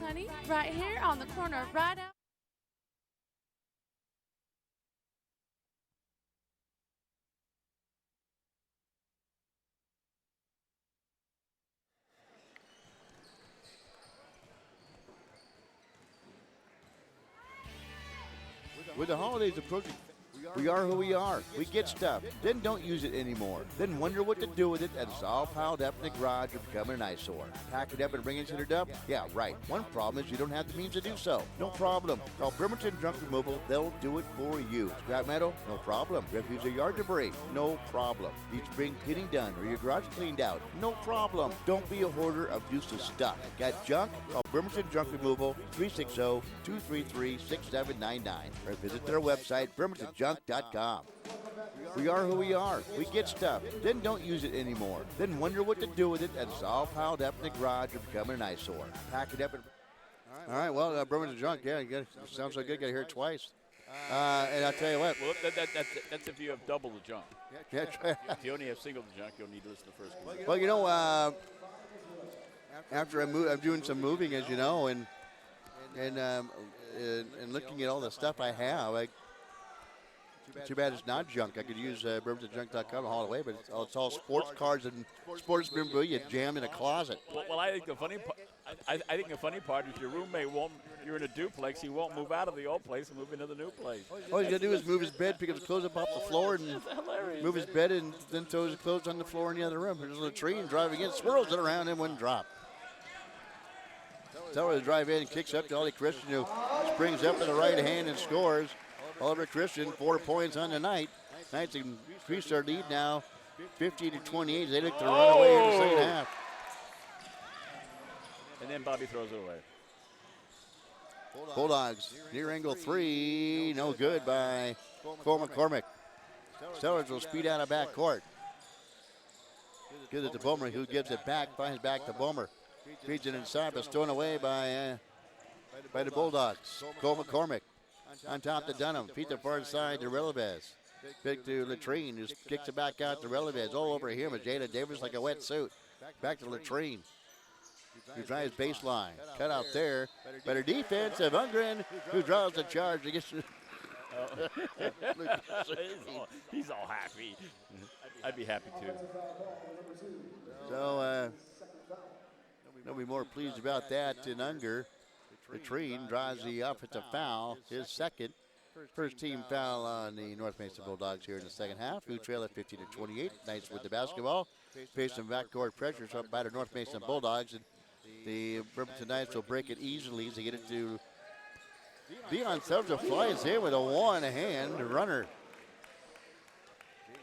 honey, right here on the corner, right out. With the holidays approaching, we are who we are. We get stuff, then don't use it anymore. Then wonder what to do with it as it's all piled up in the garage or becoming an eyesore. Pack it up and bring it to the dump? Yeah, right. One problem is you don't have the means to do so. No problem. Call Bremerton Junk Removal. They'll do it for you. Scrap metal? No problem. Refuse or yard debris? No problem. Need spring cleaning done or your garage cleaned out? No problem. Don't be a hoarder of useless stuff. Got junk? Call Bremerton Junk Removal 360-233-6799 or visit their website, bremertonjunk.com. We are who we are. We get stuff, then don't use it anymore. Then wonder what to do with it as it's all piled up in the garage or becoming an eyesore. Pack it up and... All right, well, Bremerton Junk, yeah, sounds so good. Got to hear it twice. And I'll tell you what. Well, that's if you have double the junk. Yeah. If you only have single the junk, you'll need to listen to the first one. Well, after I'm doing some moving, as you know, and looking at all the stuff I have, too bad it's not junk. I could use BremertonJunk.com to haul it away, but it's all sports cars and sports memorabilia jammed in a closet. Well, I think the funny part. I think the funny part is your roommate won't. You're in a duplex. He won't move out of the old place and move into the new place. All he's gonna do is move his bed, pick up his clothes up off the floor, and move his bed, and then throw his clothes on the floor in the other room. There's a tree and drive again, swirls it around, and wouldn't drop. Tell her to drive in and kicks up to Ollie Christian, who springs up with the right hand and scores. Oliver Christian, 4 points on the night. Knights increased their lead now, 50-28. They look to run away in the second half. And then Bobby throws it away. Bulldogs, near angle 3, no good by Cole McCormick. Sellers will speed out of back court. Gives it to Bomer, who gives it back, finds back to Bomer. Feeds it inside, but stolen away by the Bulldogs. Cole McCormick on top to Dunham. Feeds it far side to Relevez. Pick to Latrine, who kicks it back out to Relevez. All over him is Jada Davis like a wetsuit. Back to Latrine, who drives baseline. Cut out there. Better defense of Ungren, who draws the charge against. He's all happy. I'd be happy too. So, they'll be more pleased about that than Unger. Latrine draws the offensive foul, his second. First team foul on the North Mesa Bulldogs here in the second half, who trail at 50-28. Knights with the basketball. Face some backcourt pressure up by the North Mesa Bulldogs. And the Bremerton Knights will break it easily as they get it to Dion Selja. Flies in with a one-hand runner.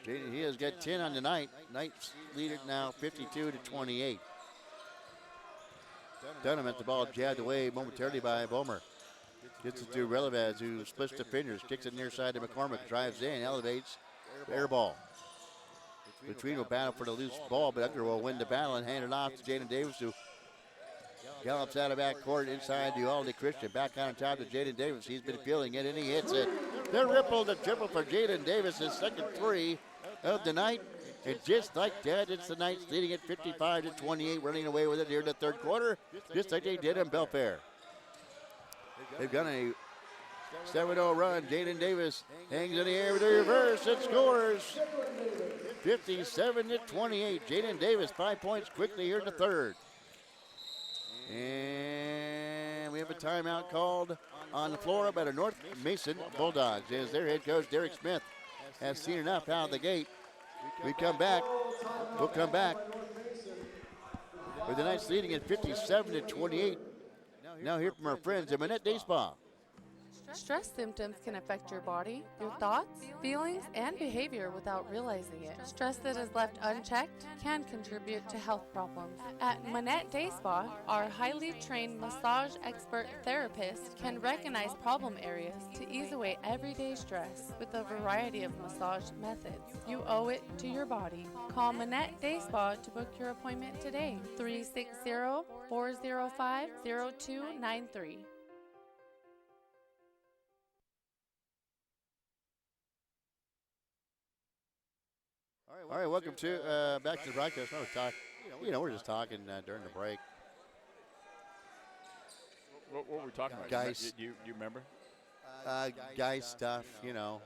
He has got 10 on the night. Knights lead it now 52-28. Dunham at the ball, jabbed away momentarily by Bomer. Gets it to Relevez, who splits the fingers, kicks it near side to McCormick, drives in, elevates, air ball. Latrine will battle for the loose ball, but Unger will win the battle and hand it off to Jaden Davis, who gallops out of back court inside to Aldi Christian. Back on top to Jaden Davis. He's been feeling it, and he hits it. The ripple, the triple for Jaden Davis, his second three of the night. And just like that, it's the Knights leading at 55-28, running away with it here in the third quarter, just like they did in Belfair. They've got a 7-0 run. Jaden Davis hangs in the air with a reverse and scores 57-28. Jaden Davis, 5 points quickly here in the third. And we have a timeout called on the floor by the North Mason Bulldogs as their head coach, Derek Smith, has seen enough out of the gate. We'll come back with the Knights leading at 57-28. Now hear from our friends at Manette Day Spa. Stress symptoms can affect your body, your thoughts, feelings, and behavior without realizing it. Stress that is left unchecked can contribute to health problems. At Manette Day Spa, our highly trained massage expert therapist can recognize problem areas to ease away everyday stress with a variety of massage methods. You owe it to your body. Call Manette Day Spa to book your appointment today. 360-405-0293. All right, welcome to back to the broadcast. We're just talking during the break. What were we talking about? Guys. You remember? Guy stuff, you know.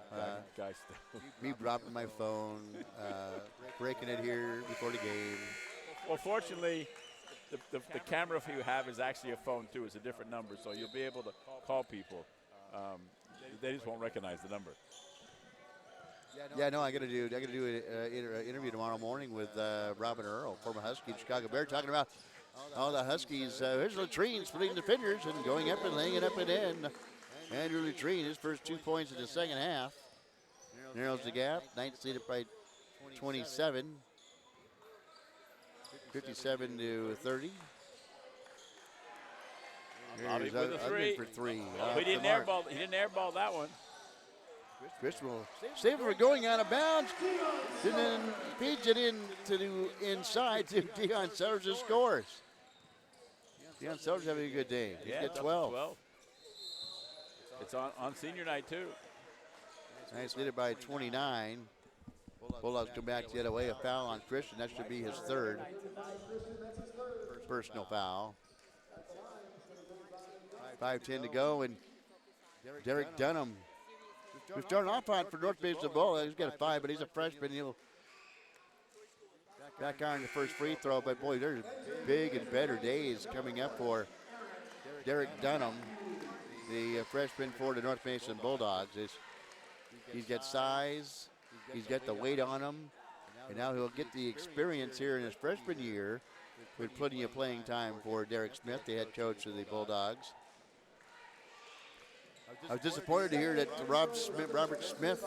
Guy stuff. Me dropping my phone, breaking it here before the game. Well, fortunately, the camera you have is actually a phone too. It's a different number, so you'll be able to call people. They just won't recognize the number. Yeah, no, I got to do an interview tomorrow morning with Robin Earl, former Husky, Chicago Bear, talking about all the Huskies. Here's Latrine splitting defenders and going up and laying it up and in. Andrew Latrine, his first 2 points in the second half, narrows the gap. Knights lead it by 27, 57 to 30. Bobby with a three. For three. He didn't airball. He didn't airball that one. Christian will save it for going out of bounds, and then feeds it in to the inside to Deion Sellers' scores. Deion Sellers having a good day. He's got 12. It's on senior night too. Knights lead it by 29. Bulldogs come back the other way. A foul on Christian. That should be his third personal foul. 5:10 to go, and Derek Dunham, who's starting off on for North Mason Ball. He's got a 5, but he's a freshman. He'll back on the first free throw. But boy, there's big and better days coming up for Derek Dunham, the freshman for the North Mason Bulldogs. He's got size, he's got the weight on him, and now he'll get the experience here in his freshman year with plenty of playing time for Derek Smith, the head coach of the Bulldogs. I was disappointed to hear that Robert Smith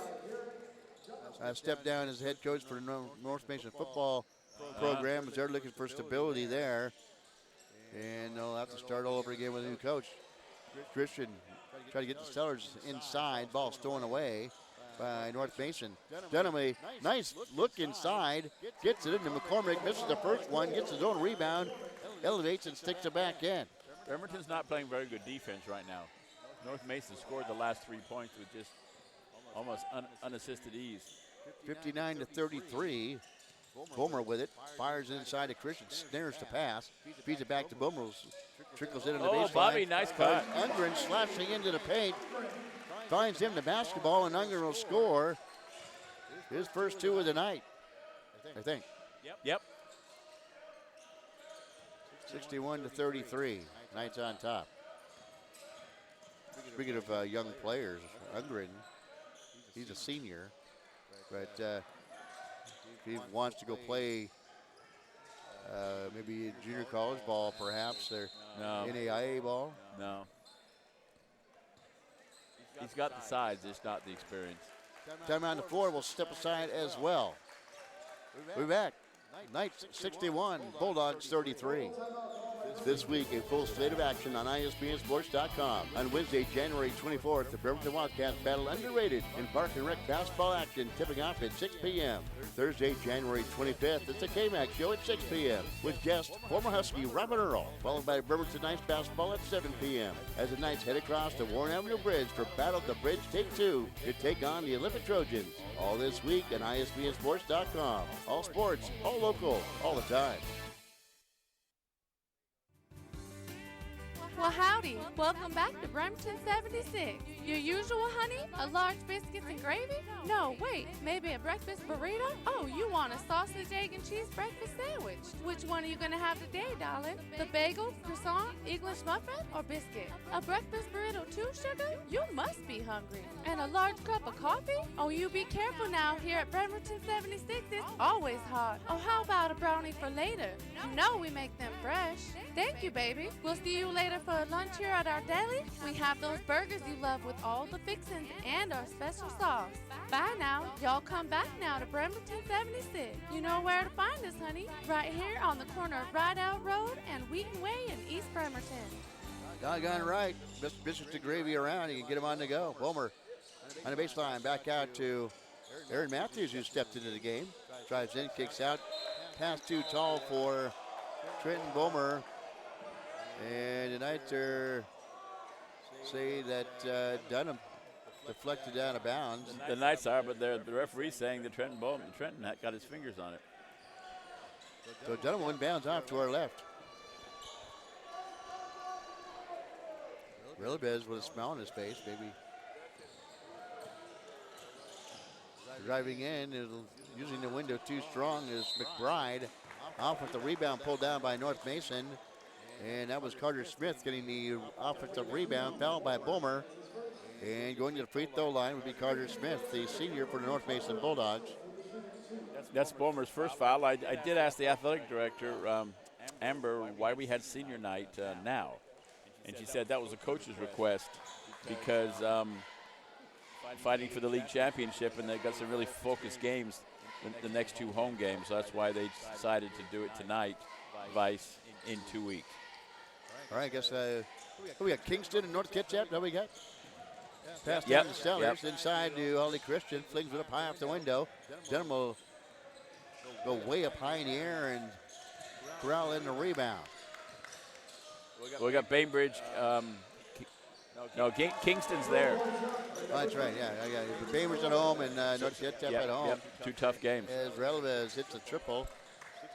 stepped down as head coach for the North Mason football program, as they're looking for stability there. And they'll have to start all over again with a new coach. Christian try to get the Sellers inside, ball stolen away by North Mason. Dunham, a nice look inside, gets it into McCormick, misses the first one, gets his own rebound, elevates and sticks it back in. Bremerton's not playing very good defense right now. North Mason scored the last 3 points with just almost unassisted ease. 59 to 33. Boomer with it, fires inside to Christian, snares the pass, feeds it back to Boomer, trickles it into the baseline. Bobby, nice cut. Ungren slashing into the paint, finds him the basketball, and Ungren will score his first 2 of the night, I think. Yep. 61 to 33. Knights on top. Speaking of young players, Ungren, he's a senior, but if he wants to go play maybe junior college ball, perhaps, or NAIA ball. No. He's got the size, just not the experience. Time on the floor will step aside as well. We're back. Knights 61, Bulldogs 33. This week, a full slate of action on ISBNSports.com. On Wednesday, January 24th, the Bremerton Wildcats battle underrated in Park and Rec basketball action, tipping off at 6 p.m. Thursday, January 25th, it's the K-Mac show at 6 p.m. with guest former Husky Robin Earl, followed by Bremerton Knights basketball at 7 p.m. as the Knights head across the Warren Avenue Bridge for Battle the Bridge Take 2 to take on the Olympic Trojans. All this week on ISBNSports.com. All sports, all local, all the time. Well, howdy. Welcome back to Bremerton 76. Your usual, honey? A large biscuits and gravy? No, wait. Maybe a breakfast burrito? Oh, you want a sausage, egg, and cheese breakfast sandwich. Which one are you going to have today, darling? The bagel, croissant, English muffin, or biscuit? A breakfast burrito too, sugar? You must be hungry. And a large cup of coffee? Oh, you be careful now. Here at Bremerton 76, it's always hot. Oh, how about a brownie for later? You know we make them fresh. Thank you, baby. We'll see you later for lunch here at our deli. We have those burgers you love with all the fixings and our special sauce. Bye now. Y'all come back now to Bremerton 76. You know where to find us, honey. Right here on the corner of Rideout Road and Wheaton Way in East Bremerton. Doggone right. Biscuits and gravy around. You can get them on the go. Boomer on the baseline. Back out to Aaron Matthews, who stepped into the game. Drives in, kicks out. Pass too tall for Trenton Boomer. And the Knights say that Dunham deflected out of bounds. The Knights are, but the referee's saying that Trenton got his fingers on it. So Dunham went bounds off to our left. Relevez with a smile on his face, maybe. Driving in, using the window too strong is McBride. Off with the rebound, pulled down by North Mason. And that was Carter Smith getting the offensive rebound, fouled by Bulmer. And going to the free throw line would be Carter Smith, the senior for the North Mason Bulldogs. That's Bulmer's first foul. I did ask the athletic director, Amber, why we had senior night now. And she said that was a coach's request because fighting for the league championship, and they've got some really focused games the next two home games. So that's why they decided to do it tonight, vice in 2 weeks. All right, I guess we got Kingston and North Kitsap. What we got? Pass down to Stellars. Inside to Ollie Christian. Flings it up high off the window. Denham will go way up high in the air and corral in the rebound. We got Bainbridge. No, Kingston's there. Oh, that's right, yeah. Bainbridge at home and North Kitsap at home. Yep. Two tough games. As Relevez hits a triple,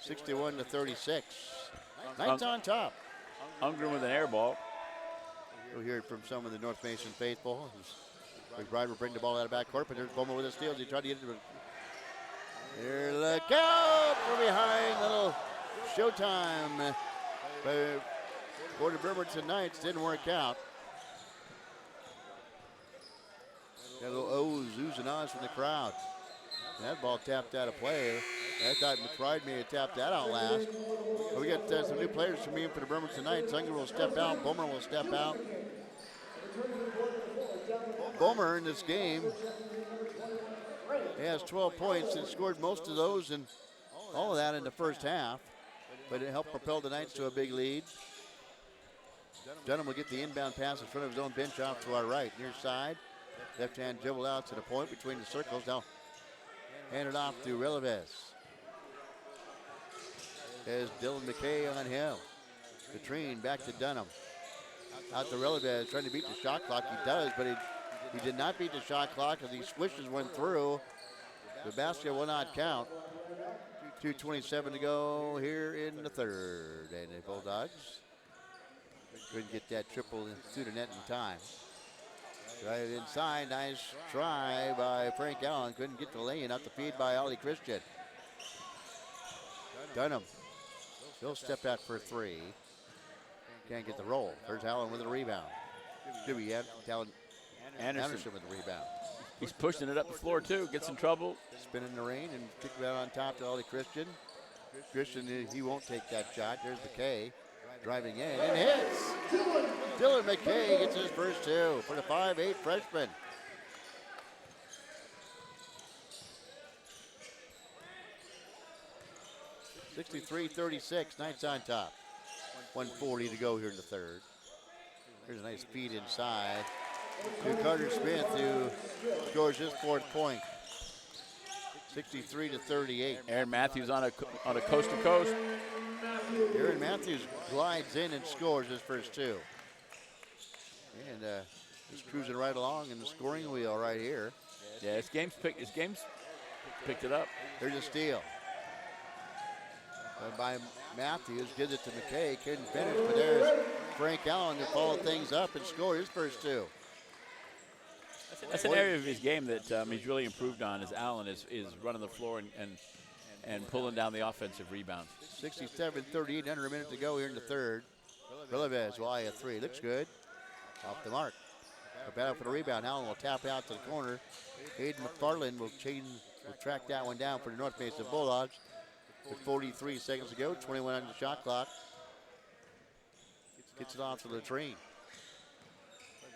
61-36. Knights on top. Ungren with an air ball. We'll hear it from some of the North Mason faithful. McBride will bring the ball out of backcourt, but there's Bowman with the steals. He tried to get it. Here, look out from behind. Little showtime for the Bremerton Knights. Didn't work out. Got a little O's, oohs, and ahs from the crowd. And that ball tapped out of play. I thought McBride may have tapped that out last. But we got some new players coming in for the Bremerton Knights. Unger will step out. Bulmer will step out. Bulmer in this game has 12 points and scored most of those and all of that in the first half. But it helped propel the Knights to a big lead. Dunham will get the inbound pass in front of his own bench off to our right. Near side. Left hand dribble out to the point between the circles. Now hand it off to Relevez. As Dylan McKay on him. Latrine back to Dunham. Out to Relevez, trying to beat the shot clock. He does, but he did not beat the shot clock as these swishes went through. The basket will not count. 2:27 to go here in the third. And the Bulldogs couldn't get that triple through the net in time. Right inside, nice try by Frank Allen. Couldn't get the lane out the feed by Ollie Christian. Dunham. He'll step out for three. Can't get the roll. There's Allen with the rebound. Do we have Anderson with the rebound? He's pushing it up the floor too. Gets in trouble. Spinning the rain and kick it out on top to Ollie Christian. Christian, he won't take that shot. There's McKay driving in and hits. Dylan McKay gets his first two for the 5'8" freshman. (63-36), Knights on top. 1:40 to go here in the third. Here's a nice feed inside to Carter Smith, who scores his fourth point. 63-38. Aaron Matthews on a coast to coast. Aaron Matthews glides in and scores his first two. And just cruising right along in the scoring wheel right here. Yeah, his game's picked it up. There's a steal. By Matthews, gives it to McKay, couldn't finish, but there's Frank Allen to follow things up and score his first two. That's an area of his game that he's really improved on. Is Allen is running the floor and pulling down the offensive rebounds. 67-38, under a minute to go here in the third. Relevez will eye a three. Looks good. Off the mark. A battle for the rebound. Allen will tap out to the corner. Aiden McFarland will track that one down for the North Mason Bulldogs. With 43 seconds to go, 21 on the shot clock. Gets it off to Latrine.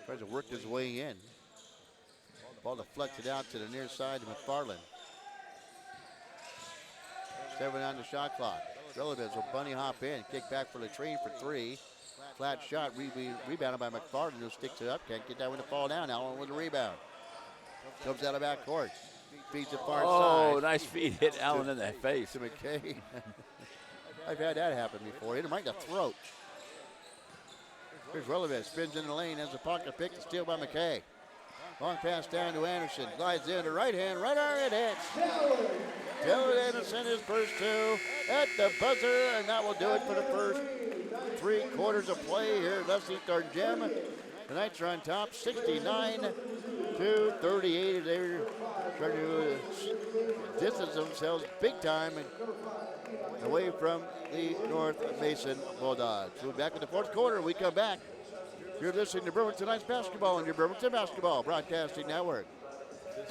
Tries to work his way in. Ball deflected out to the near side to McFarland. 7 on the shot clock. Relevez will bunny hop in. Kick back for Latrine for three. Flat shot rebounded by McFarland, who sticks it up. Can't get that one to fall down. Allen with the rebound. Comes out of backcourt. Feeds it far side. Oh, nice feed. Hit Allen in the face. To McKay. I've had that happen before. Hit him right in the throat. Here's Relevez. Spins in the lane. Has a pocket pick. To steal by McKay. Long pass down to Anderson. Glides in to right hand. Right arm. It hits. Dylan Anderson his first two at the buzzer. And that will do it for the first 3 quarters of play here at Leslie Third Gym. The Knights are on top, 69-38. They're trying to distance themselves big time away from the North Mason Bulldogs. We'll be back in the fourth quarter. We come back. You're listening to Bremerton Knights basketball on your Bremerton Basketball Broadcasting Network.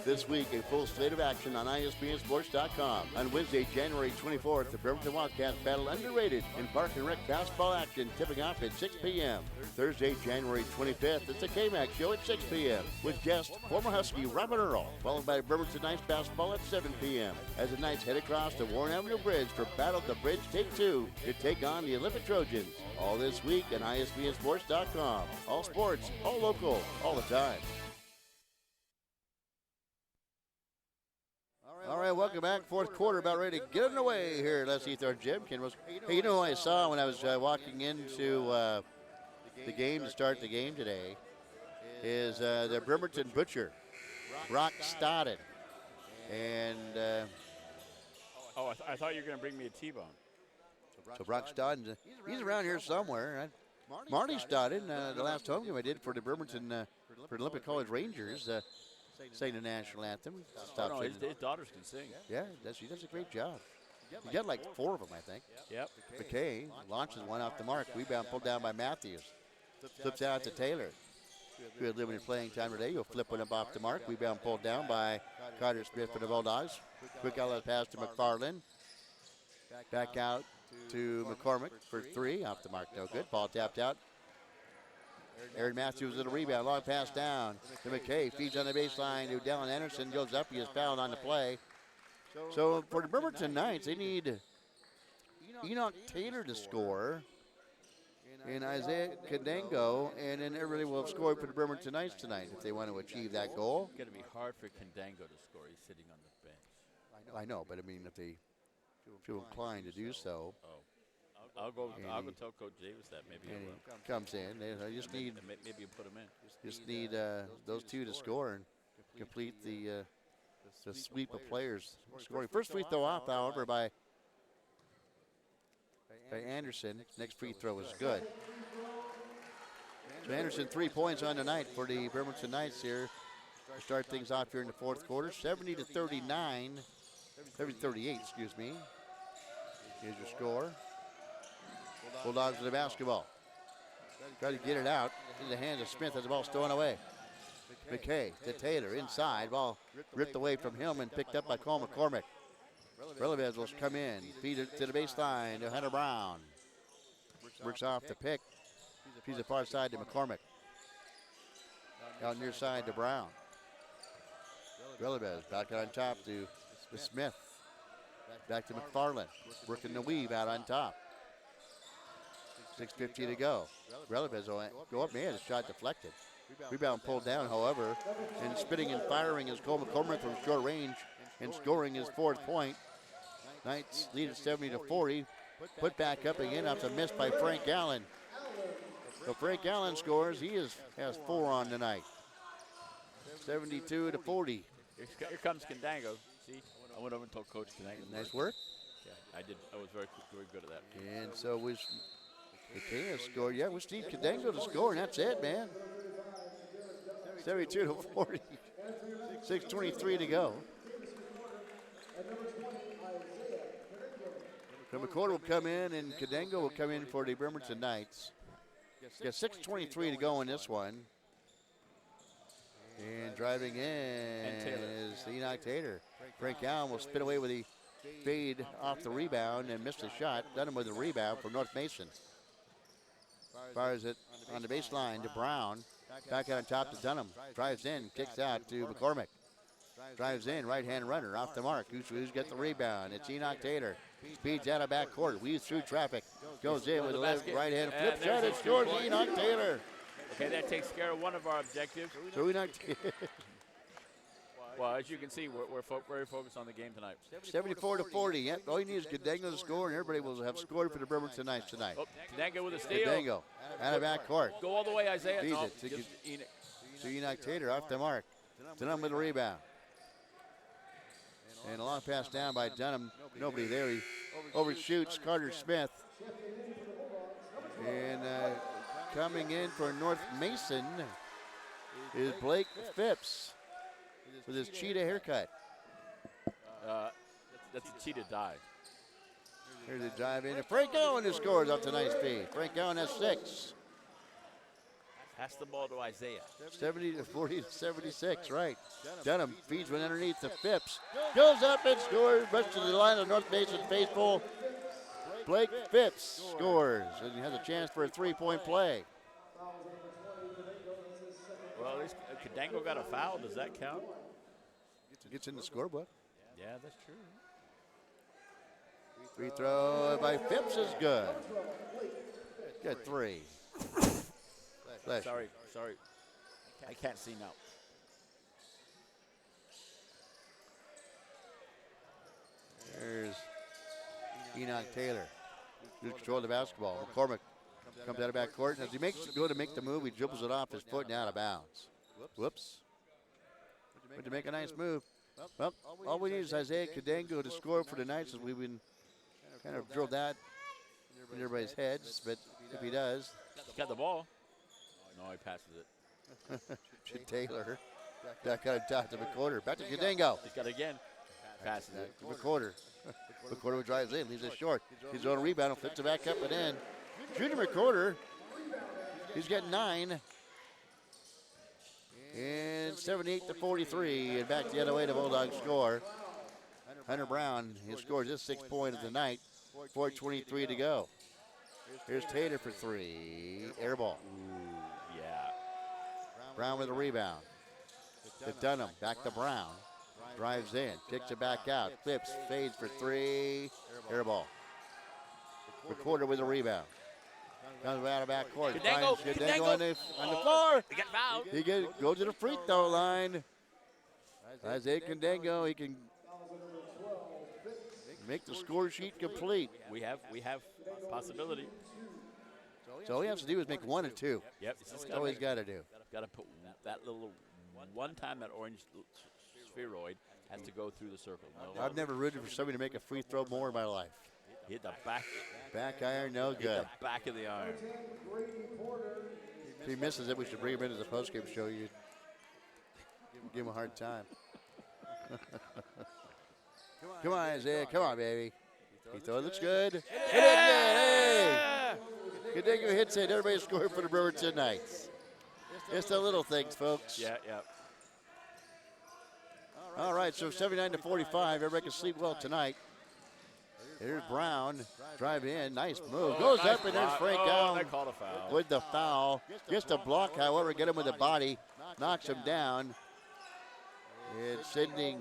This week, a full slate of action on ISBNsports.com. On Wednesday, January 24th, the Bremerton Wildcats battle underrated in Park and Rec basketball action, tipping off at 6 p.m. Thursday, January 25th, it's the K-Mac show at 6 p.m. with guest former Husky Robin Earl, followed by Bremerton Knights basketball at 7 p.m. as the Knights head across the Warren Avenue Bridge for Battle of the Bridge Take 2 to take on the Olympic Trojans. All this week on ISBNsports.com. All sports, all local, all the time. All right, welcome back. Fourth quarter, about ready to get underway here at Les Ethar Gym. Hey, you know what I saw when I was walking into the game to start the game today is the Bremerton Butcher, Brock Stodden. And I thought you were going to bring me a T-bone. So Brock Stodden, he's around here somewhere. Marty Stodden, the last home game I did for the Bremerton, for the Olympic College Rangers, sang the national anthem. His daughters can sing. Yeah, she does a great job. You got like 4 of them, I think. Yep. McKay launches one off the mark. Rebound pulled down by Matthews. Flips out to Taylor. Who had limited playing time today. You'll flip one up off the mark. Rebound pulled down by Carter Smith for the Bulldogs. Quick outlet pass to McFarland. Back out to McCormick for 3. Off the mark, no good. Ball tapped out. Aaron Matthews with a rebound. Long pass down to McKay. Feeds on the baseline to Dallin Anderson. Goes up. He is fouled on the play. So for the Bremerton Knights, they need Enoch Taylor to score and Isaiah Kandango, and then everybody will have scored for the Bremerton Knights tonight if they want to achieve that goal. It's going to be hard for Kandango to score. He's sitting on the bench. I know, but I mean, if they feel inclined to do so. I'll go tell Coach Davis that maybe he comes in. They just need maybe you put him in. Just need those 2 to score and complete the sweep of players scoring. First free throw off, however, by Anderson. Next free throw is good. So Anderson 3 points on the night for the Bremerton Knights here to start things off here in the fourth quarter. 70-38, excuse me. Here's your score. Bulldogs with the basketball. Try to get it out into the hands of Smith as the ball stolen away. McKay to Taylor inside. Ball ripped away from him and picked up by Cole McCormick. Relevez will come in. Feed it to the baseline to Hunter Brown. Works off the pick. He's the far side to McCormick. Out near side to Brown. Relevez back on top to Smith. Back to McFarland. Working the weave out on top. 6:50 to go. Relevez will go up, man, his shot deflected. Rebound pulled down, however, and spitting and firing is Cole McCormick from short range and scoring his 4th point. Knights lead at 70-40. Put back up again after a miss by Frank Allen. So Frank Allen scores. He has 4 on tonight. 72-40. Here comes Kandango. See, I went over and told Coach Kandango. Nice work. Yeah, I did. I was very good at that. And so was McKay scored. Yeah, we Steve Kandango to score, and that's it, man. 72-40. 6:23 to go. So McCord will come in, and Kandango will come in for the Bremerton Knights. Got 6:23 to go in this one. And driving in is Enoch Taylor. Frank Allen will spin away with the fade off the rebound and missed the shot. Dunham with a rebound from North Mason. Fires it on the baseline to Brown. Back out on top to Dunham. Drives in, kicks out to McCormick. Drives in, right-hand runner off the mark. Who's got the rebound? It's Enoch Taylor. Speeds out of backcourt, weaves through traffic. Goes in with a left right-hand flip shot and scores Enoch Taylor. Okay, that takes care of one of our objectives. So Enoch Taylor. Well, as you can see, we're very focused on the game tonight. 74-40. Yep. All you need is Kandango to score, and everybody will have scored for the Bremerton Knights tonight. Oh, Kandango with a steal. Kandango out of backcourt. Go all the way, Isaiah. Feeds no, it to just Enoch. So Enoch Taylor off the mark. Dunham with the rebound. And a long pass down by Dunham. Nobody there. He overshoots Carter Smith. And coming in for North Mason is Blake Phipps with his cheetah haircut. That's a cheetah dive. Here's a drive in. Frank Allen who scores off the nice feed. Frank Allen has 6. Pass the ball to Isaiah. 40 to 76, right. Dunham feeds one underneath to Phipps. Goes up and scores. Rush to the line of North Mason faithful. Blake Phipps scores and has a chance for a 3-point play. Well, at least Cadango got a foul. Does that count? Gets in the scorebook. Yeah, that's true. Free throw by Phipps is good. Good 3. Sorry. I can't see now. There's Enoch Taylor. Good control of the basketball. McCormick comes out of back court. And as he go to make the move, he dribbles it off his foot and out of bounds. Whoops. Went to make a nice move. Well, all we need is Isaiah Cadango to score for tonight, since we've been kind of drilled that in everybody's heads. But if he does. He's got the ball. No, he passes it. Taylor. Back out of top to McCorder. Back to Cadango. He's got it again. Passes it. McCorder. McCorder drives in, leaves it short. He's on a rebound, flips it back up and in. Junior McCorder, he's got 9. And 78 to 43, and back the other way, the Bulldogs score. Hunter Brown, he scores his 6th point of the night. 4:23 to go. Here's Taylor for 3. Air ball. Ooh, yeah. Brown with a rebound. To Dunham, back to Brown. Drives in, kicks it back out. Phipps fades for 3. Air ball. McCorder with a rebound. Comes out of back court. Cadango on the floor. He got fouled. He goes to the free throw line. Isaiah Cadango, he can make the score sheet complete. We have possibility. So all he has to do is make 1 or 2. Yep. That's all he's got to do. Got to put that little one time that orange spheroid has to go through the circle. No, I've never rooted for somebody to make a free throw more in my life. Hit the back. Back iron, no good. Hit the back of the iron. If he misses it, we should bring him into the postgame show. You give him a hard time. Come on, Isaiah. Come on, baby. Free throw looks good. It is good. Hey! Cadango hits it. Everybody scored for the Brewerton Knights. It's the little things, folks. Yeah. All right, so 79 to 45. Everybody can sleep well tonight. Here's Brown. Drive in. Nice move. Goes up, and there's Frank Allen they called a foul. with the foul. Gets the block, however, get him with the body. Knocks him down. It's sending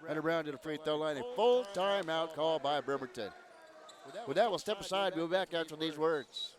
Hunter Brown to the free throw line. A full timeout call by Bremerton. With that, we'll step aside. We'll be back after these words.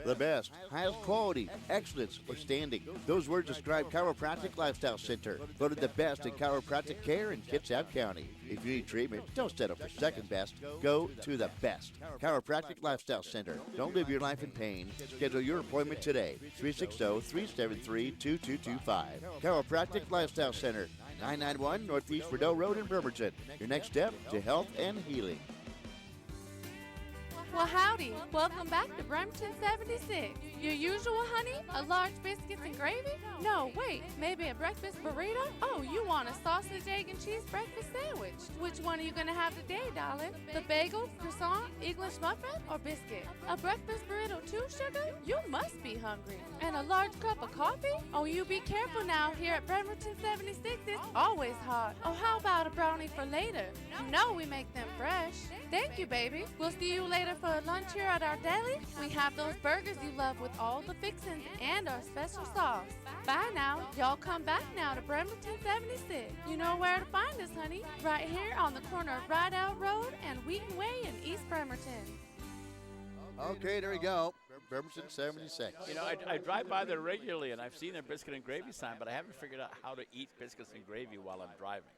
The best, highest quality, excellence, or standing. Those words describe Chiropractic Lifestyle Center. Voted the best in chiropractic care in Kitsap County. If you need treatment, don't settle for second best. Go to the best. Chiropractic Lifestyle Center. Don't live your life in pain. Schedule your appointment today. 360-373-2225. Chiropractic Lifestyle Center. 991 Northeast Rideau Road in Bremerton. Your next step to health and healing. Well, howdy. Welcome back to Bremerton 76. Your usual, honey? A large biscuits and gravy? No, wait. Maybe a breakfast burrito? Oh, you want a sausage, egg, and cheese breakfast sandwich. Which one are you going to have today, darling? The bagel, croissant, English muffin, or biscuit? A breakfast burrito too, sugar? You must be hungry. And a large cup of coffee? Oh, you be careful now. Here at Bremerton 76, it's always hot. Oh, how about a brownie for later? You know we make them fresh. Thank you, baby. We'll see you later for lunch here at our deli. We have those burgers you love with all the fixings and our special sauce. Bye now. Y'all come back now to Bremerton 76. You know where to find us, honey. Right here on the corner of Rideout Road and Wheaton Way in East Bremerton. Okay, there we go. Bremerton 76. You know, I drive by there regularly, and I've seen their biscuit and gravy sign, but I haven't figured out how to eat biscuits and gravy while I'm driving.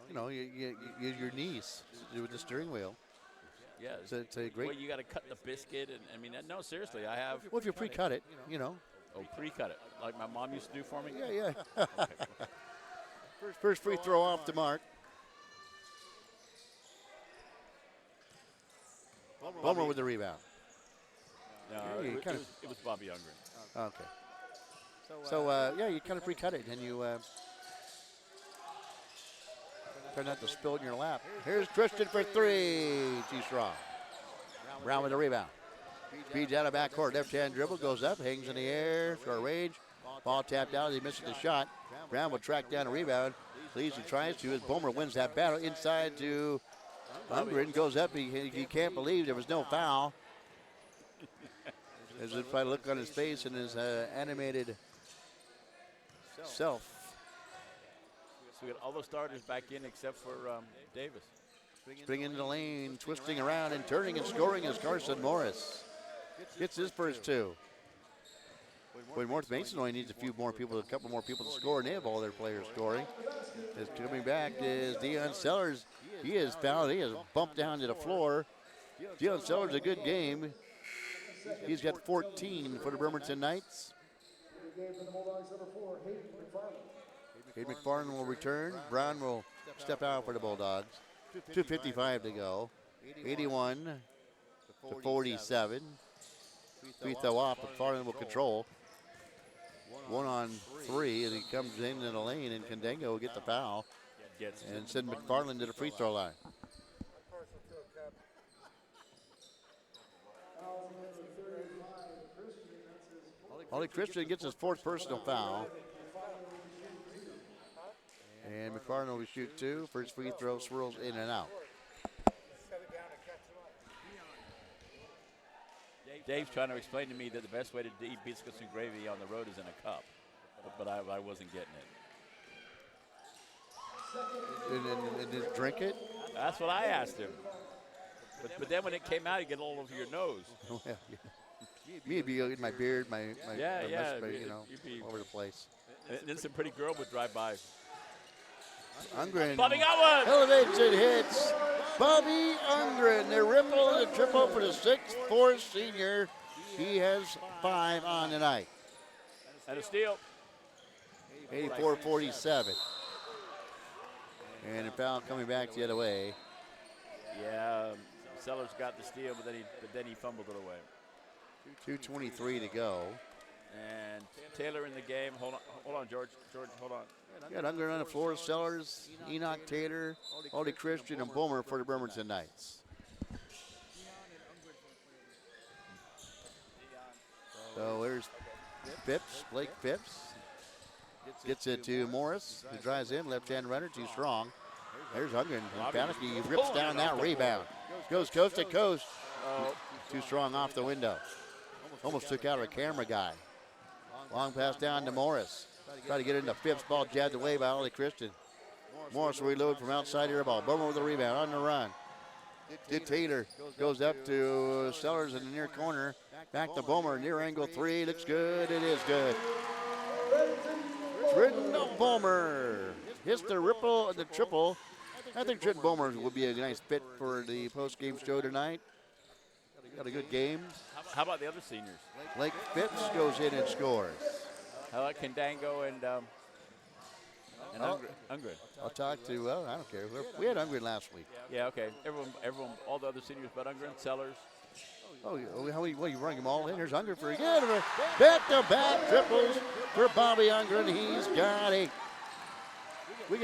You know, you your knees with the steering wheel. Yeah, It's a great. well, you got to cut the biscuit, and I mean, no, seriously, I have. Well, if you pre-cut it, you know. Oh, pre-cut it, like my mom used to do for me. Yeah. Okay. First free throw off the mark. Bomer with the rebound. No, Yeah, it was Bobby Ungren. Okay. So, yeah, you kind of pre-cut it, and you try not to spill it in your lap. Here's Christian for three. Too strong. Brown with the rebound. Speeds out of backcourt. Left-hand dribble, goes up, hangs in the air, short range. Ball tapped out as he misses the shot. Brown will track down a rebound. Leads and tries to as Bomer wins that battle. Inside to Ungren, goes up. He can't believe there was no foul. As if I look on his face and his animated self. So we got all the starters back in except for Davis. Spring into the lane, twisting around and turning and scoring is Carson Morris. Gets his first two. Boy, North Mason only needs a couple more people to score, and they have all their players scoring. As coming back is Deion Sellers. He is fouled. He is bumped down to the floor. Deion Sellers, a good game. He's got 14 for the Bremerton Knights. Cade McFarland will return. Brown will step out for the Bulldogs. 2:55 to go. 81-47. Free throw off, but McFarland will control. 1-on-3 as he comes into the lane, and Candango will get the foul and send McFarland to the free throw line. Ollie Christian gets his fourth personal foul. And McFarland will shoot two. First free throw swirls in and out. Dave's trying to explain to me that the best way to eat biscuits and gravy on the road is in a cup, but I wasn't getting it. And just drink it? That's what I asked him. But then when it came out, it get all over your nose. Me would be in my beard, my mustache, all over the place. And then some pretty girl would drive by. Ungren Bobby got one. elevates and hits. Bobby Ungren, the ripple and the triple for the 6'4" senior. He has 5 on the night. And a steal. 84-47. And a foul coming back the other way. Yeah, Sellers got the steal, but then he fumbled it away. 2:23 to go. And Taylor in the game. Hold on, George, hold on. Got Ungren on the floor. Sellers, Enoch Taylor, Aldi Christian, and Bomer for the Bremerton Knights. So there's Phipps, Blake Phipps. Gets it to Morris, who drives in, left-hand runner, too strong. There's Ungren. He rips down that rebound. Goes coast to coast. Too strong off the window. Almost took out our camera guy. Long pass down to Morris. Try to get into Phipps. Ball jabbed away by Ollie Christian. Morris will reload from outside the air ball. Bomer with the rebound on the run. Taylor goes up to Sellers in the near corner. Back to Bomer. Near angle three. Looks good. It is good. Trenton Bomer hits the ripple and the triple. I think Trenton Bomer will be a nice fit for the post-game show tonight. Got a good game. How about the other seniors? Blake Phipps goes in and scores. How about Candango and Ungren? I'll talk to, well, I don't care. We had Ungren last week. Yeah, okay. Everyone, all the other seniors but Ungren, Sellers. Oh, you rung them all in? Here's Ungren for again. Back-to-back triples for Bobby Ungren. He's got it. We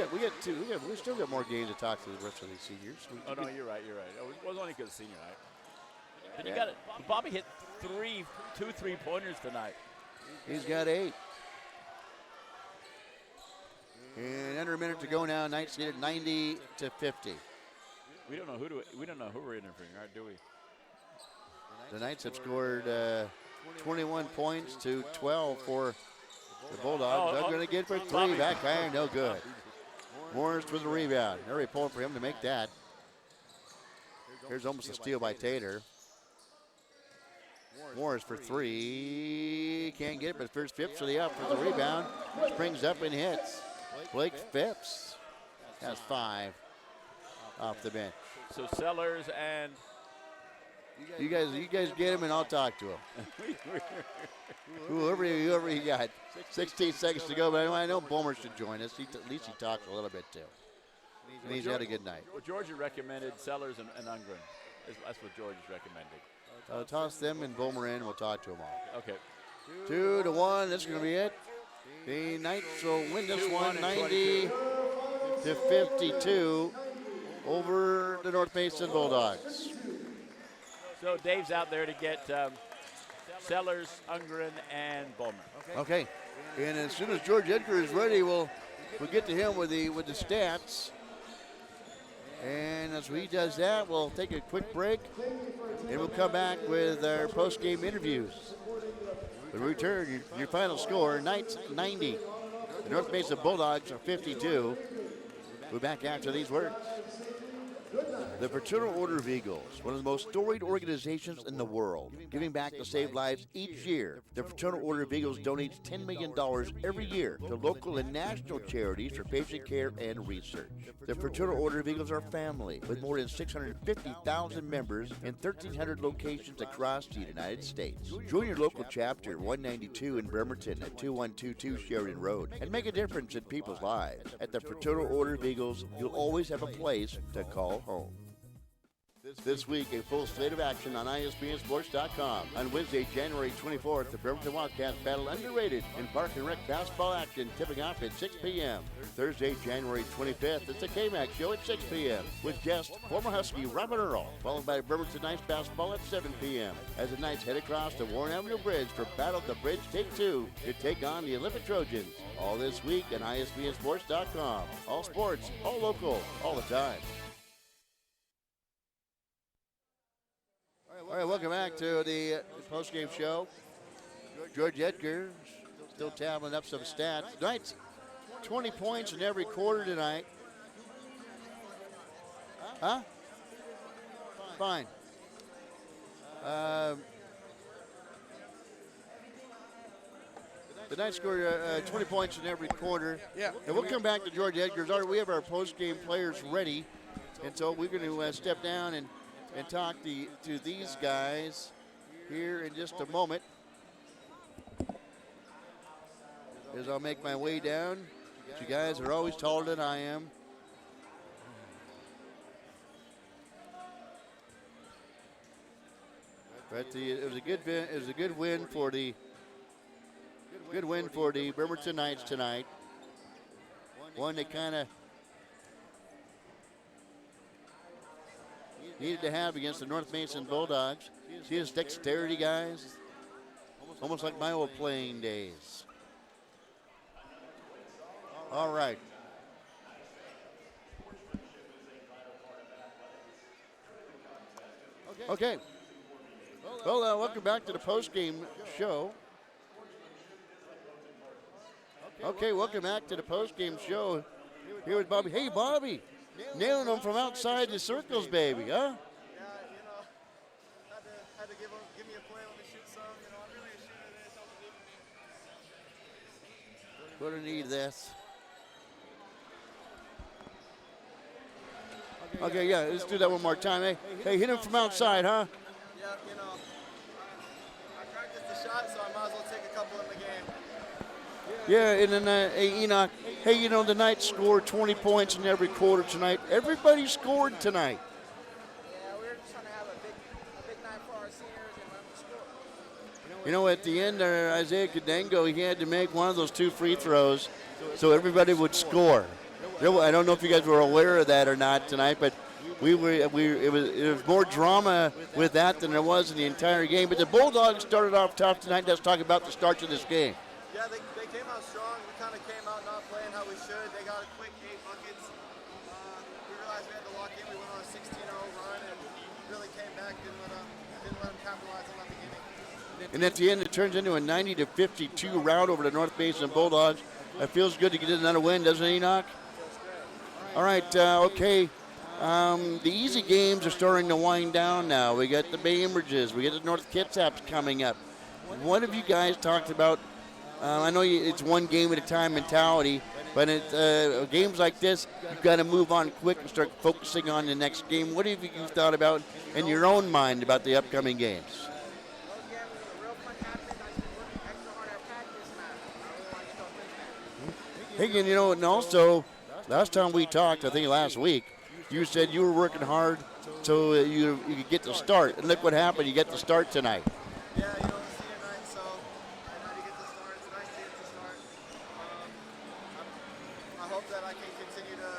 still got more games to talk to the rest of these seniors. You're right. It was only because senior night. But you got it. Bobby hit two 3-pointers tonight. He's got 8. And under a minute to go now. Knights lead at 90-50. We don't know who we're interviewing, right? Do we? The Knights have scored 21 points to 12 for the Bulldogs. I'm going to get for 3. Back iron, no good. Morris with the rebound. Very important for him to make that. Here's almost a steal by Tater. Morris for 3. Can't get it, but first Phipps for the up for the rebound. Springs up and hits. Blake Phipps has 5 off the bench. So Sellers and you guys get him and I'll talk to him. whoever you got. 16 seconds to go, but I know Bomer should join us. At least he talks a little bit too. And he's had a good night. Well, Georgia recommended Sellers and Ungren. That's what George is recommending. Toss them and Bomer in. We'll talk to them all. Okay. 2-1. This is going to be it. The Knights will win this one 90-52 over the North Mason Bulldogs. So Dave's out there to get Sellers, Ungren, and Bulmer. Okay. And as soon as George Edgar is ready, we'll get to him with the stats. And as he does that, we'll take a quick break, and we'll come back with our post-game interviews. When we return, your final score, Knights 90. The North Mason Bulldogs are 52. We'll be back after these words. The Fraternal Order of Eagles, one of the most storied organizations in the world, giving back to save lives each year. The Fraternal Order of Eagles donates $10 million every year to local and national charities for patient care and research. The Fraternal Order of Eagles are family with more than 650,000 members in 1,300 locations across the United States. Join your local chapter, 192 in Bremerton at 2122 Sheridan Road, and make a difference in people's lives. At the Fraternal Order of Eagles, you'll always have a place to call home. This week, a full slate of action on ISBNsports.com. On Wednesday, January 24th, the Bremerton Wildcats battle underrated in Park and Rec basketball action, tipping off at 6 p.m. Thursday, January 25th, it's the K-Mac show at 6 p.m. with guest former Husky Robin Earl, followed by Bremerton Knights basketball at 7 p.m. as the Knights head across the Warren Avenue Bridge for Battle of the Bridge Take 2 to take on the Olympic Trojans. All this week on ISBNsports.com. All sports, all local, all the time. All right, welcome back to the post-game show. George Edgar still tallying up some stats. Knights, 20 points in every quarter tonight. Huh? Fine. The Knights scored 20 points in every quarter. Yeah. And we'll come back to George Edgar's. We have our post-game players ready. And so we're going to step down and talk to these guys here in just a moment. As I'll make my way down. You guys are always taller than I am. But it was a good win for the Bremerton Knights tonight. One that kind of needed to have against the North Mason Bulldogs. See his dexterity, guys? Almost like my old playing days. All right. Okay. Well, welcome back to the post-game show. Okay, welcome back to the post-game show. Here with Bobby. Hey, Bobby. Nailing them from outside the circles, baby, huh? Yeah, had to give me a play, let me shoot some. I'm really a shooter. Gonna need this. Okay, yeah, let's do that one more time. Hey, hit him from outside, huh? Yeah, I practiced the shot, so I might as well take a couple in the game. Yeah, and then Enoch, hey, the Knights scored 20 points in every quarter tonight. Everybody scored tonight. Yeah, we were just trying to have a big night for our seniors and let them score. At the end there, Isaiah Cadengo, he had to make one of those 2 free throws so everybody would score. I don't know if you guys were aware of that or not tonight, but it was more drama with that than there was in the entire game. But the Bulldogs started off tough tonight. Let's talk about the start of this game. Yeah, they came out strong. We kind of came out not playing how we should. They got a quick 8 buckets. We realized we had to lock in. We went on a 16-0 run and really came back. Didn't let them capitalize on that beginning. And at the end, it turns into a 90-52 rout over the North Mason Bulldogs. It feels good to get another win, doesn't it, Enoch? All right, okay. The easy games are starting to wind down now. We got the Bainbridges. We got the North Kitsap's coming up. What have you guys talked about? I know it's one game at a time mentality, but games like this, you've got to move on quick and start focusing on the next game. What have you thought about in your own mind about the upcoming games? Hey, and also, last time we talked, I think last week, you said you were working hard so you could get the start. And look what happened. You get the start tonight. Yeah, it's senior night, so I know you get the start. It's nice to get the start. I hope that I can continue to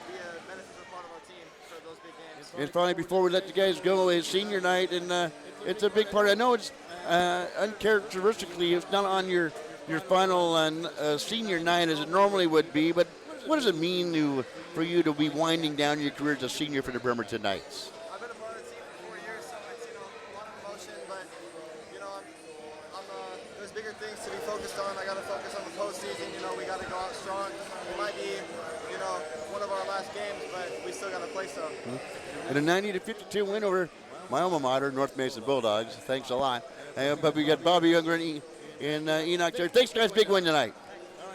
be a beneficial part of our team for those big games. And finally, before we let you guys go, is senior night, and it's a big part. I know it's uncharacteristically, it's not on your final senior night as it normally would be, but what does it mean for you to be winding down your career as a senior for the Bremerton Knights? I've been a part of the team for 4 years, so it's a lot of emotion, but there's bigger things to be focused on. I got to focus on the postseason. We got to go out strong. It might be one of our last games, but we still got to play so. And a 90-52 win over my alma mater, North Mason Bulldogs. Thanks a lot. But we got Bobby Younger and Enoch Tater. Thanks, guys. Big win tonight.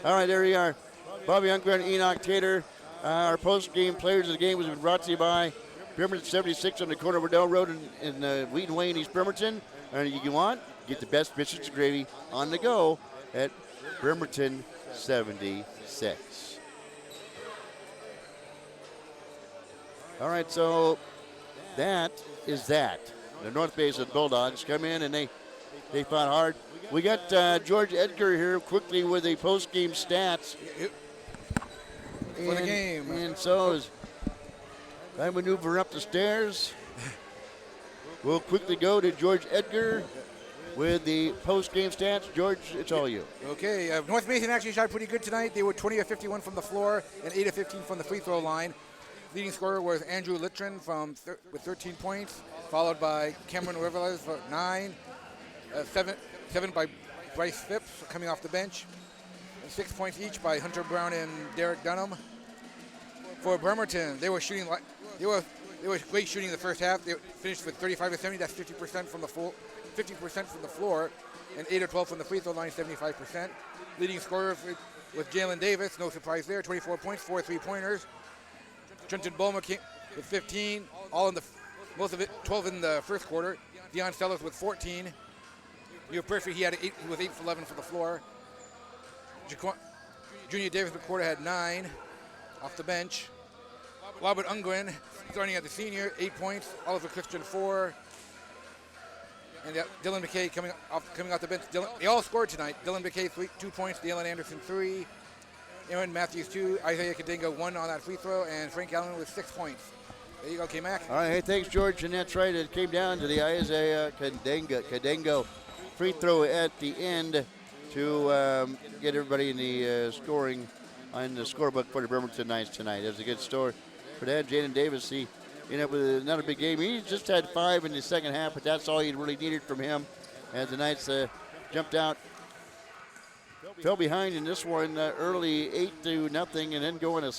All right, there we are. Bobby Younger and Enoch Tater. Our post-game players of the game was brought to you by Bremerton 76 on the corner of Riddell Road in Wheaton Way in East Bremerton. And you want, get the best biscuits and gravy on the go at Bremerton 76. All right, so that is that. The North Mason Bulldogs come in and they fought hard. We got George Edgar here quickly with the post-game stats. For the game. And so as I maneuver up the stairs, we'll quickly go to George Edgar with the post-game stats. George, it's all you. Okay, North Mason actually shot pretty good tonight. They were 20 of 51 from the floor and 8 of 15 from the free throw line. Leading scorer was Andrew Littren with 13 points, followed by Cameron Riveles for 9, 7 by Bryce Phipps coming off the bench, and 6 points each by Hunter Brown and Derek Dunham. For Bremerton, they were shooting they were great shooting in the first half. They finished with 35 to 70. That's 50% from the 50% from the floor, and 8 of 12 from the free throw line, 75%. Leading scorer was Jalen Davis. No surprise there. 24 points, 4 3-pointers. Trenton Bulmer came with 15, most of it 12 in the first quarter. Deion Sellers with 14. Neil Percy, he was 8 for 11 for the floor. Junior Davis McCorder had 9 off the bench. Robert Ungren, starting at the senior, 8 points. Oliver Christian 4. And Dylan McKay coming off the bench. They all scored tonight. Dylan McKay 2 points. Dalen Anderson 3. Aaron Matthews 2, Isaiah Kadengo 1 on that free throw, and Frank Allen with 6 points. There you go, K-Mac. All right, hey, thanks, George. And that's right. It came down to the Isaiah Kadengo free throw at the end to get everybody in the scoring on the scorebook for the Bremerton Knights tonight. It was a good story for that. Jaden Davis, he ended up with another big game. He just had 5 in the second half, but that's all he really needed from him. As the Knights jumped out. Fell behind in this one early 8-0, and then go in a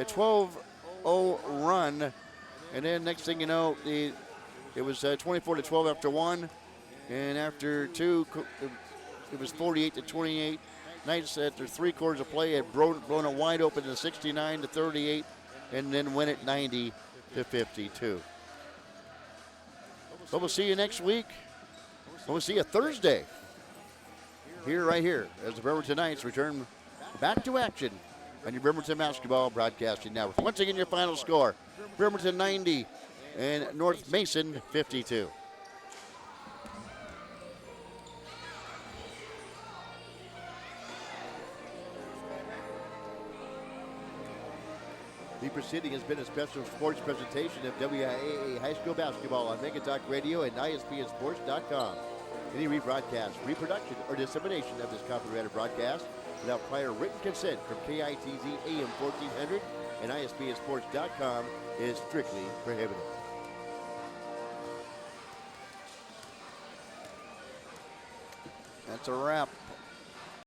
12-0 run, and then next thing you know, it was 24-12 after 1, and after 2, it was 48-28. Knights after 3 quarters of play had blown it wide open to 69-38, and then win it 90-52. So we'll see you next week. We'll see you Thursday right here, as the Bremerton Knights return back to action on your Bremerton Basketball Broadcasting Network. Once again, your final score, Bremerton 90 and North Mason 52. The proceeding has been a special sports presentation of WIAA High School Basketball on Mega Talk Radio and ISBNsports.com. Any rebroadcast, reproduction, or dissemination of this copyrighted broadcast without prior written consent from KITZ AM 1400 and ISBNsports.com is strictly prohibited. That's a wrap